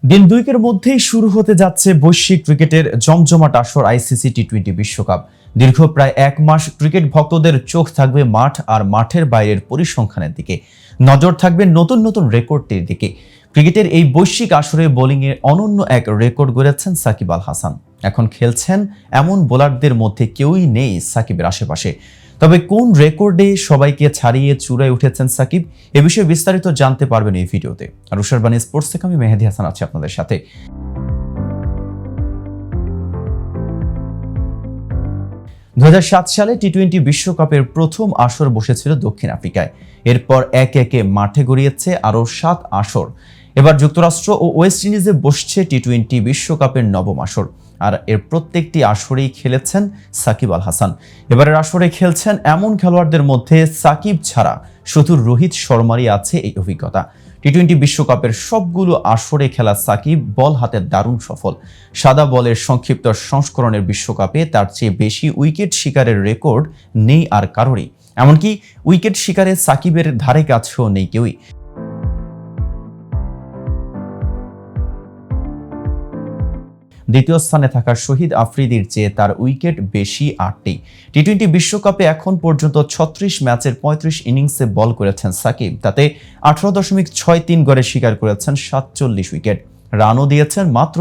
দিন দুয়েকের মধ্যেই শুরু হতে যাচ্ছে বৈশ্বিক ক্রিকেটের জমজমাট আসর আইসিসি টি-20 বিশ্বকাপ। দীর্ঘ প্রায় এক মাস ক্রিকেট ভক্তদের চোখ থাকবে মাঠ আর মাঠের বাইরের পরিসংখ্যানের দিকে, নজর থাকবে নতুন নতুন রেকর্ডটির দিকে। ক্রিকেটের এই বৈশ্বিক আসরে বোলিংয়ে অনন্য এক রেকর্ড গড়েছেন সাকিব আল হাসান। এখন খেলছেন এমন বোলারদের মধ্যে কেউই নেই সাকিবের আশেপাশে। তবে কোন রেকর্ডে সবাইকে ছাড়িয়ে চূড়ায় উঠেছেন সাকিব, এ বিষয়ে বিস্তারিত জানতে পারবেন এই ভিডিওতে। আর উষারবাণী স্পোর্টস থেকে আমি মেহেদী হাসান আছি আপনাদের সাথে। 2007 সালে টি-20 বিশ্বকাপের প্রথম আসর বসেছিল দক্ষিণ আফ্রিকায়। এরপর একে একে মাঠে গড়িয়েছে আরও 7 আসর। এবার যুক্তরাষ্ট্র ও ওয়েস্ট ইন্ডিজে বসছে টি-20 বিশ্বকাপের নবম আসর। আর এর প্রত্যেকটি আসরেই খেলেছেন সাকিব আল হাসান। এবারের আসরে খেলছেন এমন খেলোয়াড়দের মধ্যে সাকিব ছাড়া শুধু রোহিত শর্মারই আছে এই অভিজ্ঞতা। টি-20 বিশ্বকাপের সবগুলো আসরে খেলা সাকিব বল হাতে দারুণ সফল। সাদা বলের সংক্ষিপ্ত সংস্করণের বিশ্বকাপে তার চেয়ে বেশি উইকেট শিকারের রেকর্ড নেই আর কারোরই। এমনকি উইকেট শিকারে সাকিবের ধারে কাছেও নেই কেউই। দ্বিতীয় স্থানে থাকা শহীদ আফ্রিদির চেয়ে তার উইকেট বেশি 8টি। টি-20 বিশ্বকাপে এখন পর্যন্ত 36 ম্যাচের 35 ইনিংসে বল করেছেন সাকিব। তাতে 18.63 গড়ে শিকার করেছেন 47 উইকেট। রানও দিয়েছেন মাত্র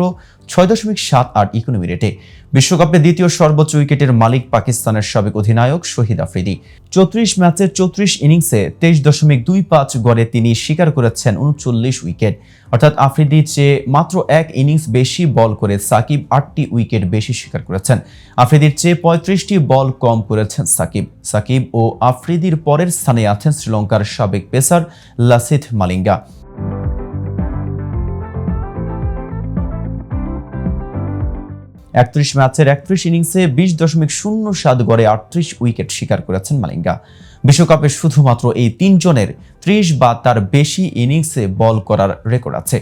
6.78 ইকোনমি রেটে। বিশ্বকাপে দ্বিতীয় সর্বোচ্চ উইকেটের মালিক পাকিস্তানের সাবেক অধিনায়ক শহীদ আফ্রিদি। 34 ম্যাচের 34 ইনিংসে 23.25 গড়ে তিনি শিকার করেছেন 39 উইকেট। অর্থাৎ আফ্রিদির চেয়ে মাত্র এক ইনিংস বেশি বল করে সাকিব 8টি উইকেট বেশি শিকার করেছেন। আফ্রিদির চেয়ে 35টি বল কম করেছেন সাকিব। সাকিব ও আফ্রিদির পরের স্থানে আছেন শ্রীলঙ্কার সাবেক পেসার লাসিথ মালিঙ্গা। 31 ম্যাচের 31 ইনিংসে 20.07 গড়ে 38 উইকেট শিকার করেছেন মালিঙ্গা। বিশ্বকাপে শুধুমাত্র এই 3 জনের 30 বা তার বেশি ইনিংসে বল করার রেকর্ড আছে।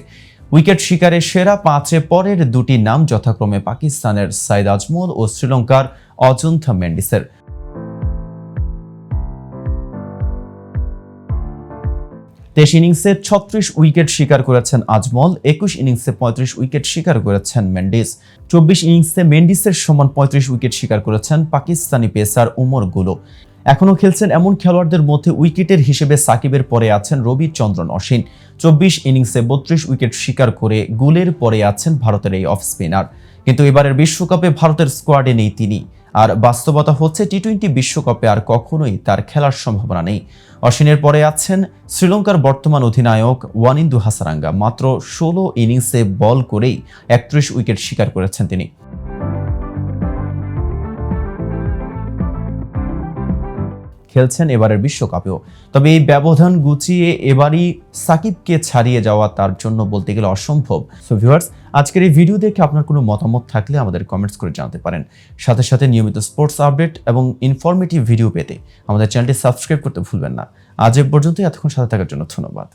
উইকেট শিকারে সেরা 5-এ পরের দুটি নাম যথাক্রমে পাকিস্তানের সাইদ আজমল ও শ্রীলঙ্কার অজন্তা মেন্ডিসের। তেইশ ইনিংসে 36 উইকেট শিকার করেছেন আজমল, 21 ইনিংসে 35 উইকেট শিকার করেছেন মেন্ডিস। 24 ইনিংসে মেন্ডিসের সমান 35 উইকেট শিকার করেছেন পাকিস্তানি পেসার উমর গুলো। এখনও খেলছেন এমন খেলোয়াড়দের মধ্যে উইকেটের হিসেবে সাকিবের পরে আছেন রবিচন্দ্রন অশ্বিন। 24 ইনিংসে 32 উইকেট শিকার করে গুলের পরে আছেন ভারতের এই অফ স্পিনার। কিন্তু এবারের বিশ্বকাপে ভারতের স্কোয়াডে নেই তিনি। আর বাস্তবতা হচ্ছে টি-20 বিশ্বকাপে আর কখনোই তার খেলার সম্ভাবনা নেই। অশ্বিনের পরে আছেন শ্রীলঙ্কার বর্তমান অধিনায়ক ওয়ানিন্দু হাসারাঙ্গা। মাত্র 16 ইনিংসে বল করেই 31 উইকেট শিকার করেছেন তিনি। খেলছেন এবারের বিশ্বকাপেও। তবে এই ব্যবধান গুছিয়ে এবারই সাকিবকে ছাড়িয়ে যাওয়া তার জন্য বলতে গেলে অসম্ভব। সো ভিউয়ার্স, আজকের এই ভিডিও দেখে আপনার কোনো মতামত থাকলে আমাদের কমেন্টস করে জানাতে পারেন। সাথে সাথে নিয়মিত স্পোর্টস আপডেট এবং ইনফরমেটিভ ভিডিও পেতে আমাদের চ্যানেলটি সাবস্ক্রাইব করতে ভুলবেন না। আজ এ পর্যন্ত, এতক্ষণ সাথে থাকার জন্য ধন্যবাদ।